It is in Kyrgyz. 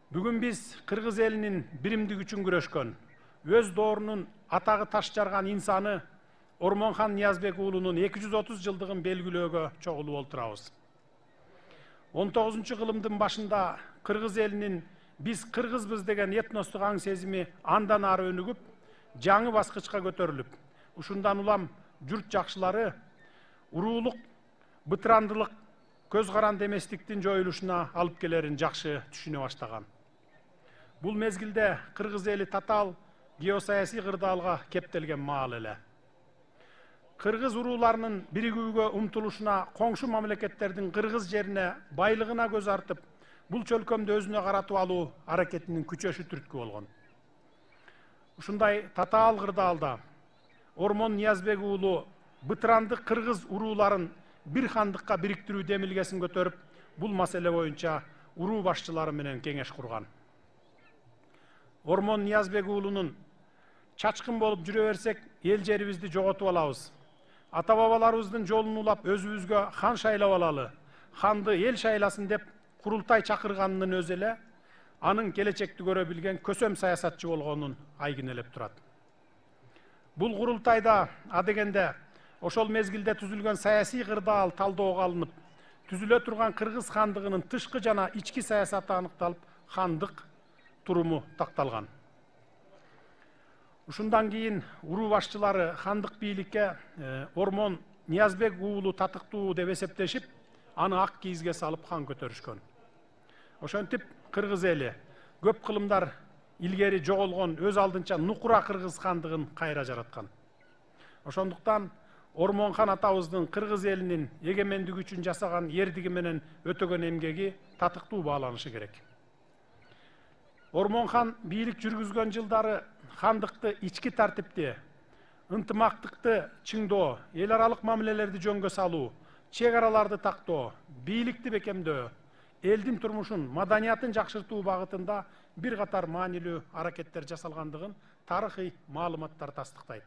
Бүгін біз Кыргыз елінің биримдиги үчүн күрөшкөн, өз доорунун атагы таш жарган инсаны Ормонхан Ниязбек уулунун 230 жылдыгын белгилөөгө чогулуп олтурабыз. 19 кылымдын башында Кыргыз элинин биз кыргызбыз деген этностук аң сезими андан ары өнүгүп, жаңы баскычка көтөрүлүп, ушундан улам журт жакшылары уруулук бытырандылык, көз каранды эместиктин жоюлушуна алып келерин жакшы түшүнө баштаган. Бул мезгилде Кыргыз эли татаал геосаясий кырдаалга кептелген маал эле. Кыргыз урууларынын биригүүгө умтулушуна коңшу мамлекеттердин кыргыз жерине байлыгына көз артып, бул чөлкөмдү өзүнө каратып алуу аракетинин күчөшү түрткү болгон. Ушундай татаал кырдаалда Ормон Ниязбек уулу бытырандык кыргыз урууларын бир хандыкка бириктирүү демилгесин көтөрүп, бул маселе боюнча уруу башчылары менен кеңеш курган. Ормон Ниязбек уулунун чачкын болуп жүрө берсек, эл жерибизди жоготуп алабыз. Ата-бабаларыбыздын жолун улап өзүбүзгө хан шайлап алалы, ханды эл шайласын деп курултай чакырганынын өзү эле анын келечекти көрө билген көсөм саясатчы болгонун айгинелеп турат. Бул курултайда адегенде ошол мезгилде түзүлгөн саясий кырдаал талоого алынып, түзүлө турган Кыргыз хандыгынын тышкы жана ички саясаты аныкталып, хандык туруму такталган. Ушундан кийин уруу башчылары хандык бийликке Ормон Ниязбек уулу татыктуу деп эсептешип, аны ак кийизге салып хан көтөрүшкөн. Ошентип Кыргыз эли көп кылымдар илгери жоголгон өз алдынча Нукура Кыргыз хандыгын кайра жараткан. Ошондуктан Ормонхан атабыздын Кыргыз элинин эгемендиги үчүн жасаган эрдиги менен өтөгөн эмгеги татыктуу бааланышы керек. Ормонхан бийлик жүргүзгөн жылдары хандыкты ички тартипти, ынтымактыкты чыңдоо, эл аралык мамилелерди жөнгө салуу, чек араларды тактоо, бийликти бекемдөө, элдин турмушун, маданиятын жакшыртуу багытында бир катар маанилүү аракеттер жасалгандыгын тарыхый маалыматтар тастыктайт.